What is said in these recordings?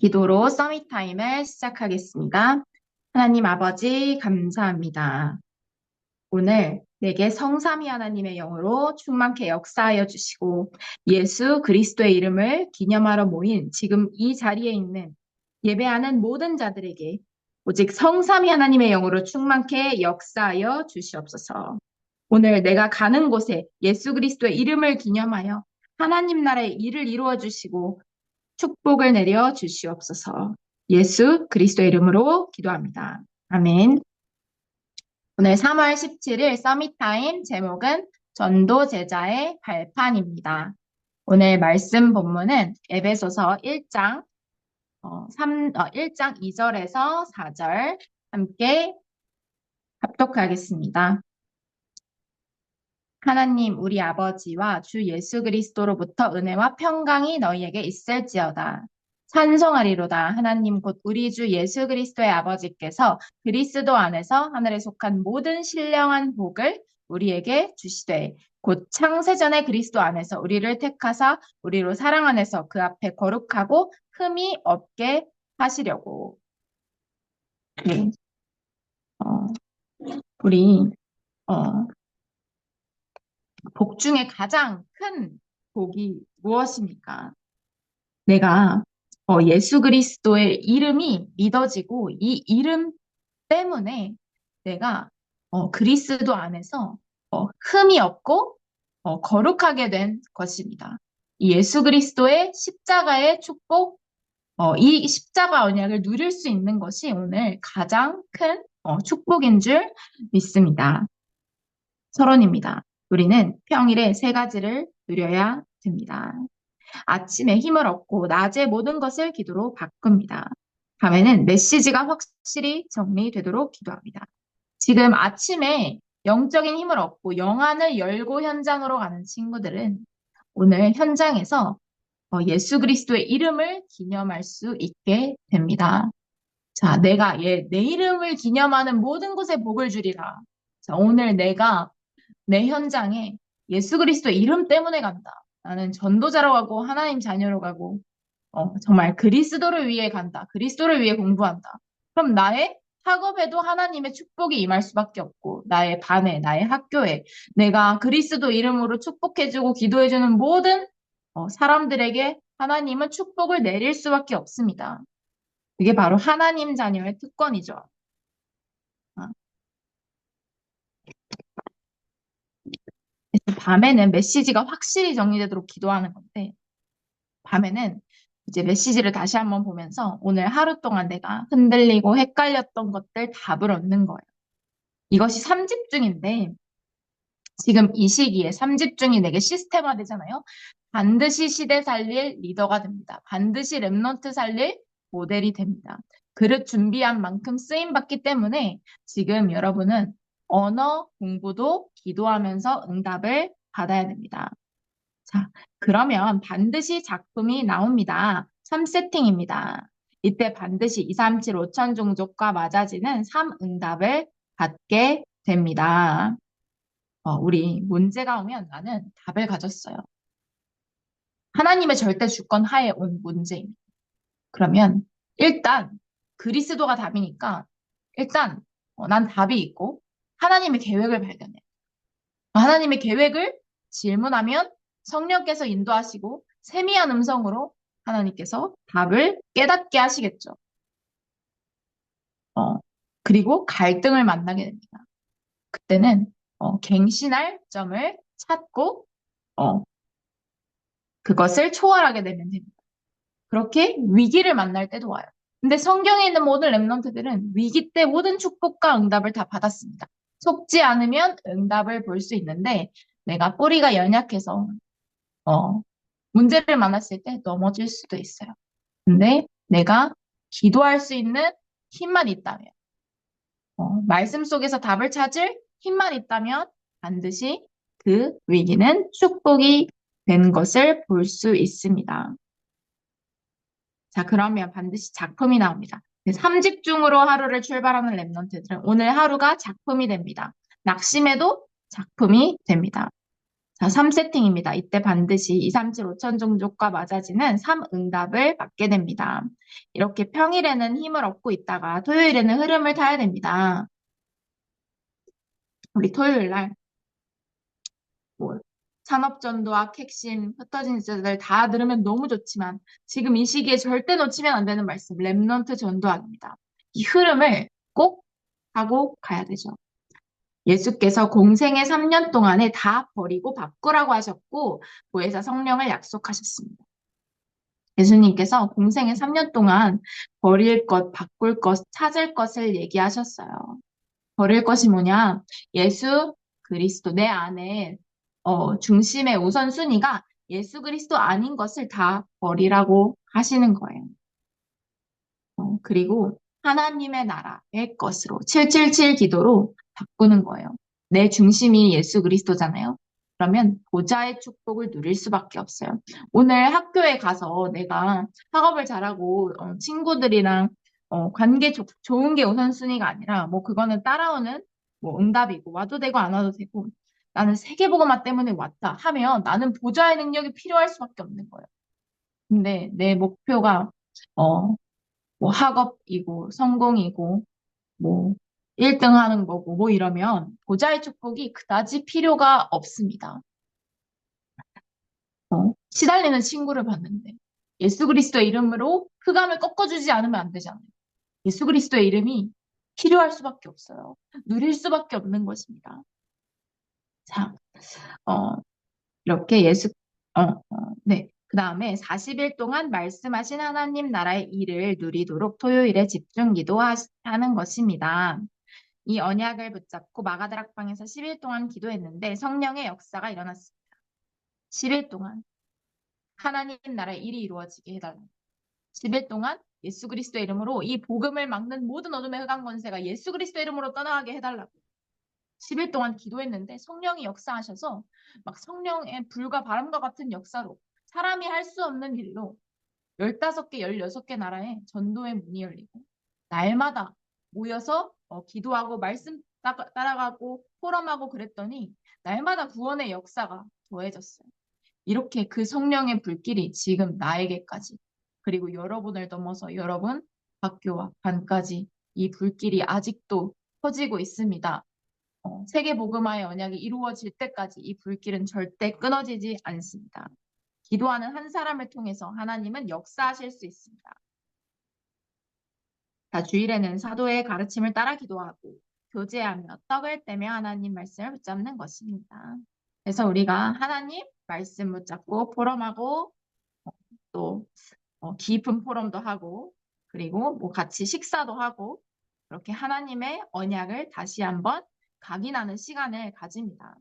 기도로 서밋 타임을 시작하겠습니다. 하나님 아버지, 감사합니다. 오늘 내게 성삼위 하나님의 영으로 충만케 역사하여 주시고 예수 그리스도의 이름을 기념하러 모인 지금 이 자리에 있는 예배하는 모든 자들에게 오직 성삼위 하나님의 영으로 충만케 역사하여 주시옵소서. 오늘 내가 가는 곳에 예수 그리스도의 이름을 기념하여 하나님 나라의 일을 이루어 주시고 축복을 내려 주시옵소서. 예수 그리스도의 이름으로 기도합니다. 아멘. 오늘 3월 17일 서밋타임 제목은 전도 제자의 발판입니다. 오늘 말씀 본문은 에베소서 1장 1장 2절에서 4절 함께 합독하겠습니다. 하나님 우리 아버지와 주 예수 그리스도로부터 은혜와 평강이 너희에게 있을지어다. 찬송하리로다. 하나님 곧 우리 주 예수 그리스도의 아버지께서 그리스도 안에서 하늘에 속한 모든 신령한 복을 우리에게 주시되 곧 창세전에 그리스도 안에서 우리를 택하사 우리로 사랑 안에서 그 앞에 거룩하고 흠이 없게 하시려고. 네. 어, 우리 어, 복 중에 가장 큰 복이 무엇입니까? 내가 예수 그리스도의 이름이 믿어지고 이 이름 때문에 내가 그리스도 안에서 흠이 없고 거룩하게 된 것입니다. 이 예수 그리스도의 십자가의 축복, 이 십자가 언약을 누릴 수 있는 것이 오늘 가장 큰 축복인 줄 믿습니다. 서론입니다. 우리는 평일에 세 가지를 누려야 됩니다. 아침에 힘을 얻고 낮에 모든 것을 기도로 바꿉니다. 밤에는 메시지가 확실히 정리되도록 기도합니다. 지금 아침에 영적인 힘을 얻고 영안을 열고 현장으로 가는 친구들은 오늘 현장에서 예수 그리스도의 이름을 기념할 수 있게 됩니다. 자, 내가 내 이름을 기념하는 모든 곳에 복을 주리라. 자, 오늘 내가 내 현장에 예수 그리스도의 이름 때문에 간다. 나는 전도자로 가고 하나님 자녀로 가고 정말 그리스도를 위해 간다. 그리스도를 위해 공부한다. 그럼 나의 학업에도 하나님의 축복이 임할 수밖에 없고 나의 반에, 나의 학교에 내가 그리스도 이름으로 축복해주고 기도해주는 모든 사람들에게 하나님은 축복을 내릴 수밖에 없습니다. 그게 바로 하나님 자녀의 특권이죠. 아, 그래서 밤에는 메시지가 확실히 정리되도록 기도하는 건데 밤에는 이제 메시지를 다시 한번 보면서 오늘 하루 동안 내가 흔들리고 헷갈렸던 것들 답을 얻는 거예요. 이것이 삼집중인데 지금 이 시기에 삼집중이 내게 시스템화되잖아요. 반드시 시대 살릴 리더가 됩니다. 반드시 랩넌트 살릴 모델이 됩니다. 그릇 준비한 만큼 쓰임 받기 때문에 지금 여러분은 언어 공부도 기도하면서 응답을 받아야 됩니다. 자, 그러면 반드시 작품이 나옵니다. 3세팅입니다. 이때 반드시 2, 3, 7, 5천 종족과 맞아지는 3응답을 받게 됩니다. 우리 문제가 오면 나는 답을 가졌어요. 하나님의 절대 주권 하에 온 문제입니다. 그러면 일단 그리스도가 답이니까 일단 난 답이 있고 하나님의 계획을 발견해. 하나님의 계획을 질문하면 성령께서 인도하시고 세미한 음성으로 하나님께서 답을 깨닫게 하시겠죠. 어, 그리고 갈등을 만나게 됩니다. 그때는 갱신할 점을 찾고 어, 그것을 초월하게 되면 됩니다. 그렇게 위기를 만날 때도 와요. 근데 성경에 있는 모든 랩런트들은 위기 때 모든 축복과 응답을 다 받았습니다. 속지 않으면 응답을 볼 수 있는데 내가 뿌리가 연약해서 어, 문제를 만났을 때 넘어질 수도 있어요. 근데 내가 기도할 수 있는 힘만 있다면, 말씀 속에서 답을 찾을 힘만 있다면 반드시 그 위기는 축복이 된 것을 볼 수 있습니다. 자, 그러면 반드시 작품이 나옵니다. 삼집중으로 하루를 출발하는 랩런트들은 오늘 하루가 작품이 됩니다. 낙심해도 작품이 됩니다. 자, 3세팅입니다. 이때 반드시 2, 3, 7, 5천 종족과 맞아지는 3응답을 받게 됩니다. 이렇게 평일에는 힘을 얻고 있다가 토요일에는 흐름을 타야 됩니다. 우리 토요일 날 뭐 산업전도와 핵심, 흩어진 제자들 다 들으면 너무 좋지만 지금 이 시기에 절대 놓치면 안 되는 말씀, 렘넌트 전도학입니다. 이 흐름을 꼭 하고 가야 되죠. 예수께서 공생의 3년 동안에 다 버리고 바꾸라고 하셨고 보혜사 성령을 약속하셨습니다. 예수님께서 공생의 3년 동안 버릴 것, 바꿀 것, 찾을 것을 얘기하셨어요. 버릴 것이 뭐냐? 예수 그리스도 내 안에 중심의 우선순위가 예수 그리스도 아닌 것을 다 버리라고 하시는 거예요. 그리고 하나님의 나라의 것으로 777 기도로 바꾸는 거예요. 내 중심이 예수 그리스도잖아요. 그러면 보좌의 축복을 누릴 수밖에 없어요. 오늘 학교에 가서 내가 학업을 잘하고 친구들이랑 관계 좋은 게 우선순위가 아니라 뭐 그거는 따라오는 뭐 응답이고 와도 되고 안 와도 되고 나는 세계복음화 때문에 왔다 하면 나는 보좌의 능력이 필요할 수밖에 없는 거예요. 근데 내 목표가 어, 뭐 학업이고 성공이고 뭐 1등 하는 거고 뭐 이러면 보좌의 축복이 그다지 필요가 없습니다. 시달리는 친구를 봤는데 예수 그리스도의 이름으로 흑암을 꺾어주지 않으면 안 되잖아요. 예수 그리스도의 이름이 필요할 수밖에 없어요. 누릴 수밖에 없는 것입니다. 자, 어, 이렇게 네. 그 다음에 40일 동안 말씀하신 하나님 나라의 일을 누리도록 토요일에 집중 기도하는 것입니다. 이 언약을 붙잡고 마가다락방에서 10일 동안 기도했는데 성령의 역사가 일어났습니다. 10일 동안 하나님 나라의 일이 이루어지게 해달라. 10일 동안 예수 그리스도의 이름으로 이 복음을 막는 모든 어둠의 흑암 권세가 예수 그리스도의 이름으로 떠나가게 해달라고. 10일 동안 기도했는데 성령이 역사하셔서 막 성령의 불과 바람과 같은 역사로 사람이 할 수 없는 일로 15개, 16개 나라에 전도의 문이 열리고 날마다 모여서 기도하고 말씀 따라가고 포럼하고 그랬더니 날마다 구원의 역사가 더해졌어요. 이렇게 그 성령의 불길이 지금 나에게까지 그리고 여러분을 넘어서 여러분 학교와 반까지 이 불길이 아직도 퍼지고 있습니다. 세계 복음화의 언약이 이루어질 때까지 이 불길은 절대 끊어지지 않습니다. 기도하는 한 사람을 통해서 하나님은 역사하실 수 있습니다. 자, 주일에는 사도의 가르침을 따라 기도하고 교제하며 떡을 떼며 하나님 말씀을 붙잡는 것입니다. 그래서 우리가 하나님 말씀 붙잡고 포럼하고 또 깊은 포럼도 하고 그리고 뭐 같이 식사도 하고 그렇게 하나님의 언약을 다시 한번 각인하는 시간을 가집니다.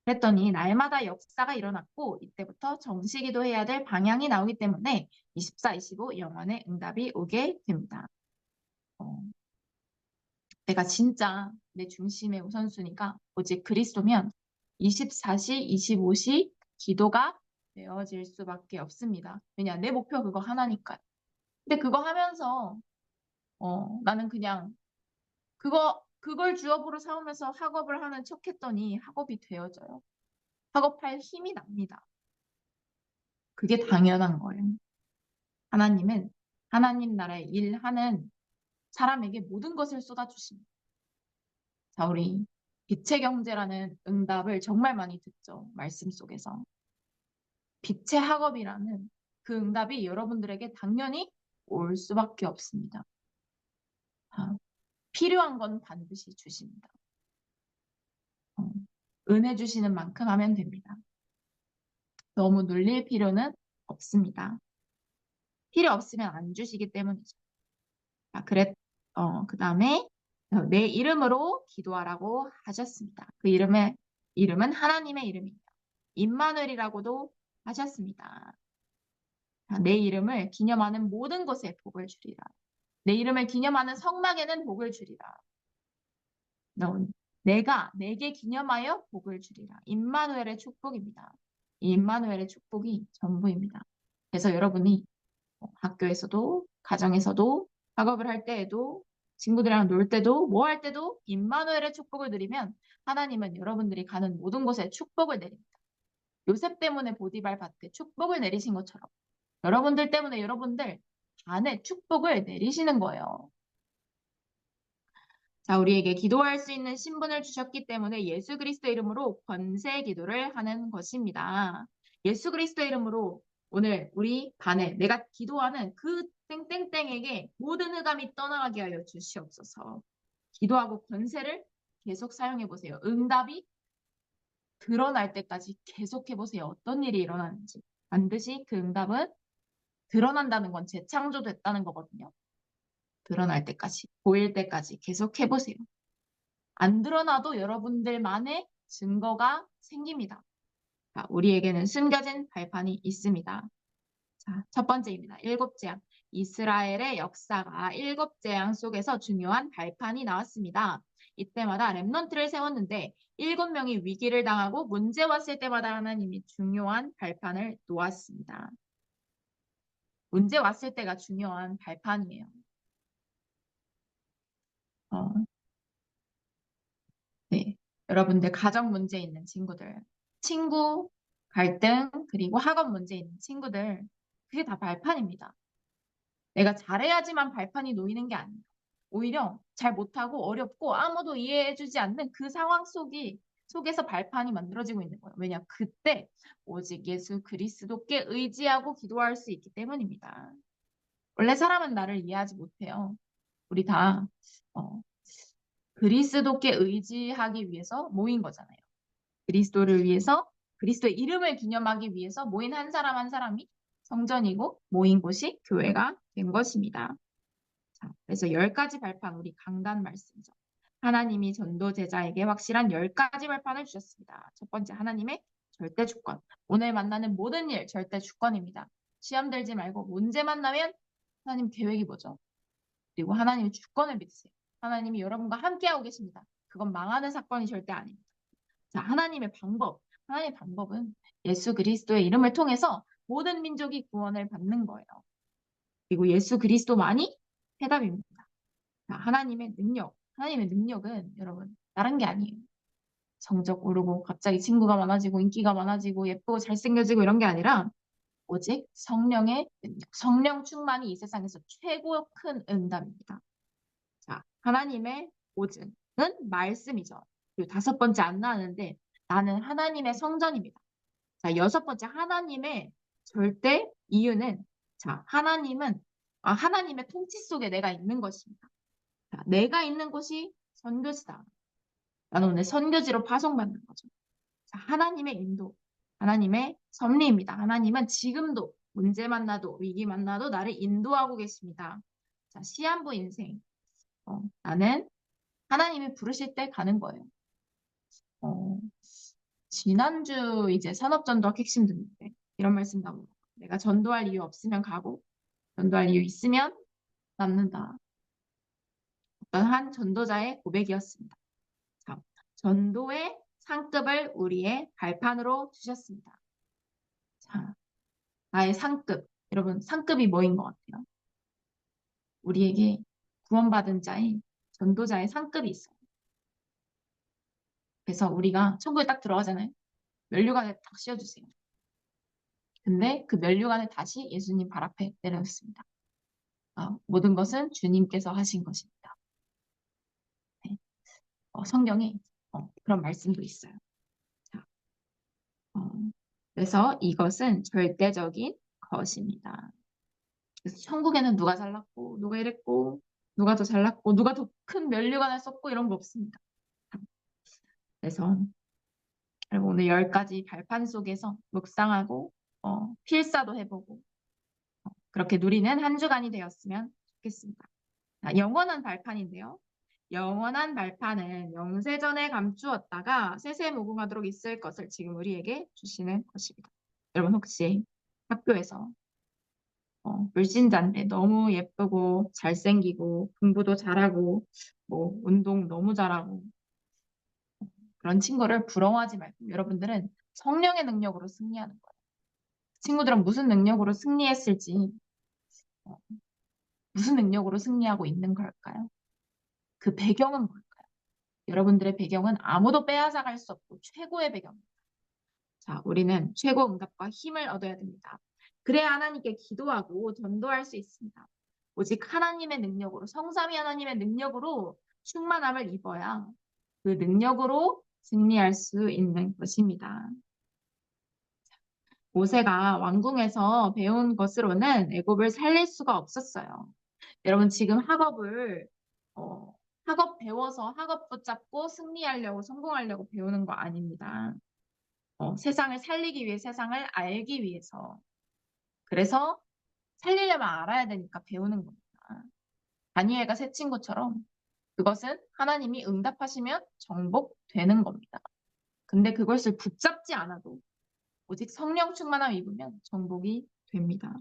그랬더니 날마다 역사가 일어났고 이때부터 정시기도 해야 될 방향이 나오기 때문에 24, 25 영원의 응답이 오게 됩니다. 내가 진짜 내 중심의 우선순위가 오직 그리스도면 24시, 25시 기도가 되어질 수밖에 없습니다. 왜냐, 내 목표 그거 하나니까. 근데 그거 하면서 나는 그냥 그걸 주업으로 삼으면서 학업을 하는 척 했더니 학업이 되어져요. 학업할 힘이 납니다. 그게 당연한 거예요. 하나님은 하나님 나라의 일하는 사람에게 모든 것을 쏟아주십니다. 자, 우리 빛의 경제라는 응답을 정말 많이 듣죠. 말씀 속에서. 빛의 학업이라는 그 응답이 여러분들에게 당연히 올 수밖에 없습니다. 필요한 건 반드시 주십니다. 은혜 주시는 만큼 하면 됩니다. 너무 눌릴 필요는 없습니다. 필요 없으면 안 주시기 때문이죠. 자, 그 다음에 내 이름으로 기도하라고 하셨습니다. 그 이름은 하나님의 이름입니다. 임마누엘이라고도 하셨습니다. 자, 내 이름을 기념하는 모든 곳에 복을 주리라. 내 이름을 기념하는 성막에는 복을 주리라. 내가 내게 기념하여 복을 주리라. 임마누엘의 축복입니다. 이 임마누엘의 축복이 전부입니다. 그래서 여러분이 학교에서도 가정에서도 학업을 할 때에도 친구들이랑 놀 때도 뭐 할 때도 임마누엘의 축복을 누리면 하나님은 여러분들이 가는 모든 곳에 축복을 내립니다. 요셉 때문에 보디발 밭에 축복을 내리신 것처럼 여러분들 때문에 여러분들 반에 축복을 내리시는 거예요. 자, 우리에게 기도할 수 있는 신분을 주셨기 때문에 예수 그리스도 이름으로 권세 기도를 하는 것입니다. 예수 그리스도 이름으로 오늘 우리 반에 내가 기도하는 그 땡땡땡에게 모든 흑암이 떠나가게 하여 주시옵소서. 기도하고 권세를 계속 사용해 보세요. 응답이 드러날 때까지 계속해 보세요. 어떤 일이 일어나는지. 반드시 그 응답은 드러난다는 건 재창조됐다는 거거든요. 드러날 때까지, 보일 때까지 계속 해보세요. 안 드러나도 여러분들만의 증거가 생깁니다. 자, 우리에게는 숨겨진 발판이 있습니다. 자, 첫 번째입니다. 일곱 재앙. 이스라엘의 역사가 일곱 재앙 속에서 중요한 발판이 나왔습니다. 이때마다 렘넌트를 세웠는데 일곱 명이 위기를 당하고 문제 왔을 때마다 하나님이 중요한 발판을 놓았습니다. 문제 왔을 때가 중요한 발판이에요. 어, 네. 여러분들 가정 문제 있는 친구들, 친구 갈등, 그리고 학업 문제 있는 친구들, 그게 다 발판입니다. 내가 잘해야지만 발판이 놓이는 게 아니에요. 오히려 잘 못하고 어렵고 아무도 이해해주지 않는 그 상황 속에서 발판이 만들어지고 있는 거예요. 왜냐? 그때 오직 예수 그리스도께 의지하고 기도할 수 있기 때문입니다. 원래 사람은 나를 이해하지 못해요. 우리 다 어, 그리스도께 의지하기 위해서 모인 거잖아요. 그리스도를 위해서 그리스도의 이름을 기념하기 위해서 모인 한 사람 한 사람이 성전이고 모인 곳이 교회가 된 것입니다. 자, 그래서 10가지 발판 우리 강단 말씀이죠. 하나님이 전도 제자에게 확실한 10가지 발판을 주셨습니다. 첫 번째 하나님의 절대 주권. 오늘 만나는 모든 일 절대 주권입니다. 시험 들지 말고 문제 만나면 하나님 계획이 뭐죠? 그리고 하나님의 주권을 믿으세요. 하나님이 여러분과 함께하고 계십니다. 그건 망하는 사건이 절대 아닙니다. 자, 하나님의 방법. 하나님의 방법은 예수 그리스도의 이름을 통해서 모든 민족이 구원을 받는 거예요. 그리고 예수 그리스도만이 해답입니다. 자, 하나님의 능력. 하나님의 능력은 여러분, 다른 게 아니에요. 성적 오르고 갑자기 친구가 많아지고 인기가 많아지고 예쁘고 잘생겨지고 이런 게 아니라 오직 성령의 능력, 성령 충만이 이 세상에서 최고 큰 응답입니다. 자, 하나님의 보증은 말씀이죠. 그리고 다섯 번째 안 나왔는데 나는 하나님의 성전입니다. 자, 여섯 번째 하나님의 절대 이유는 자, 하나님의 통치 속에 내가 있는 것입니다. 자, 내가 있는 곳이 선교지다. 나는 오늘 선교지로 파송받는 거죠. 자, 하나님의 인도, 하나님의 섭리입니다. 하나님은 지금도 문제 만나도 위기 만나도 나를 인도하고 계십니다. 자, 시한부 인생. 나는 하나님이 부르실 때 가는 거예요. 어, 지난주 이제 산업전도학 핵심 듣는데 이런 말씀 나오고 내가 전도할 이유 없으면 가고 전도할 이유 있으면 남는다. 어떤 한 전도자의 고백이었습니다. 자, 전도의 상급을 우리의 발판으로 주셨습니다. 자, 나의 상급. 여러분, 상급이 뭐인 것 같아요? 우리에게 구원받은 자의 전도자의 상급이 있어요. 그래서 우리가 천국에 딱 들어가잖아요. 면류관에 딱 씌워주세요. 근데 그 면류관을 다시 예수님 발 앞에 내려놓습니다. 모든 것은 주님께서 하신 것입니다. 네. 성경에 그런 말씀도 있어요. 자, 어, 그래서 이것은 절대적인 것입니다. 그래서 천국에는 누가 잘났고, 누가 이랬고, 누가 더 잘났고, 누가 더 큰 면류관을 썼고 이런 거 없습니다. 그래서 여러분 오늘 10가지 발판 속에서 묵상하고 필사도 해보고 그렇게 누리는 한 주간이 되었으면 좋겠습니다. 영원한 발판인데요. 영원한 발판은 영세전에 감추었다가 세세무궁하도록 있을 것을 지금 우리에게 주시는 것입니다. 여러분 혹시 학교에서 불신자인데 너무 예쁘고 잘생기고 공부도 잘하고 뭐 운동 너무 잘하고 그런 친구를 부러워하지 말고 여러분들은 성령의 능력으로 승리하는 거예요. 친구들은 무슨 능력으로 승리했을지 어, 무슨 능력으로 승리하고 있는 걸까요? 그 배경은 뭘까요? 여러분들의 배경은 아무도 빼앗아갈 수 없고 최고의 배경입니다. 자, 우리는 최고 응답과 힘을 얻어야 됩니다. 그래야 하나님께 기도하고 전도할 수 있습니다. 오직 하나님의 능력으로, 성삼위 하나님의 능력으로 충만함을 입어야 그 능력으로 승리할 수 있는 것입니다. 모세가 왕궁에서 배운 것으로는 애굽을 살릴 수가 없었어요. 여러분 지금 어, 학업 배워서 학업 붙잡고 승리하려고 성공하려고 배우는 거 아닙니다. 세상을 살리기 위해 세상을 알기 위해서. 그래서 살리려면 알아야 되니까 배우는 겁니다. 다니엘과 세 친구처럼 그것은 하나님이 응답하시면 정복되는 겁니다. 근데 그것을 붙잡지 않아도 오직 성령 충만함 입으면 정복이 됩니다.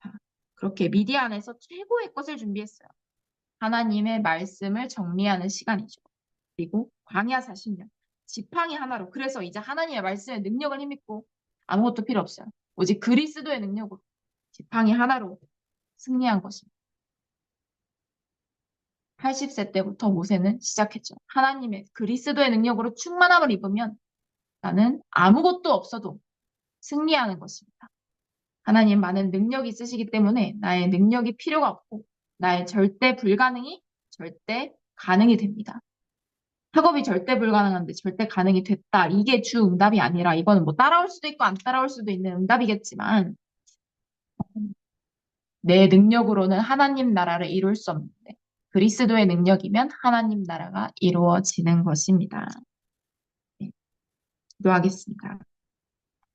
자, 그렇게 미디안에서 최고의 것을 준비했어요. 하나님의 말씀을 정리하는 시간이죠. 그리고 광야 40년, 지팡이 하나로. 그래서 이제 하나님의 말씀의 능력을 힘입고 아무것도 필요 없어요. 오직 그리스도의 능력으로 지팡이 하나로 승리한 것입니다. 80세 때부터 모세는 시작했죠. 하나님의 그리스도의 능력으로 충만함을 입으면 나는 아무것도 없어도 승리하는 것입니다. 하나님 많은 능력이 있으시기 때문에 나의 능력이 필요가 없고 나의 절대 불가능이 절대 가능이 됩니다. 학업이 절대 불가능한데 절대 가능이 됐다. 이게 주 응답이 아니라 이거는 뭐 따라올 수도 있고 안 따라올 수도 있는 응답이겠지만 내 능력으로는 하나님 나라를 이룰 수 없는데 그리스도의 능력이면 하나님 나라가 이루어지는 것입니다. 네, 기도하겠습니다.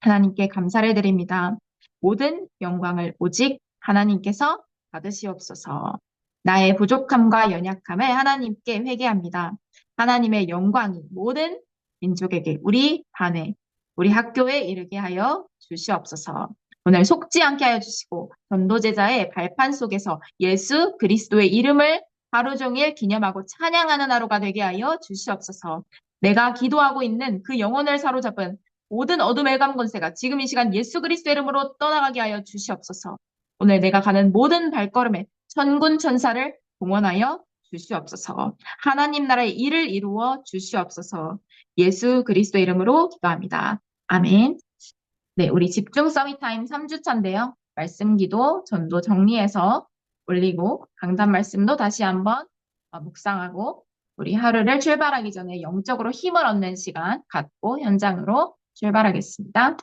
하나님께 감사를 드립니다. 모든 영광을 오직 하나님께서 받으시옵소서. 나의 부족함과 연약함을 하나님께 회개합니다. 하나님의 영광이 모든 민족에게, 우리 반에, 우리 학교에 이르게 하여 주시옵소서. 오늘 속지 않게 하여 주시고 전도제자의 발판 속에서 예수 그리스도의 이름을 하루 종일 기념하고 찬양하는 하루가 되게 하여 주시옵소서. 내가 기도하고 있는 그 영혼을 사로잡은 모든 어둠의 감권세가 지금 이 시간 예수 그리스도 이름으로 떠나가게 하여 주시옵소서. 오늘 내가 가는 모든 발걸음에 천군 천사를 동원하여 주시옵소서. 하나님 나라의 일을 이루어 주시옵소서. 예수 그리스도 이름으로 기도합니다. 아멘. 네, 우리 집중 서밋타임 3주차인데요. 말씀 기도, 전도 정리해서 올리고 강단 말씀도 다시 한번 묵상하고 우리 하루를 출발하기 전에 영적으로 힘을 얻는 시간 갖고 현장으로 출발하겠습니다.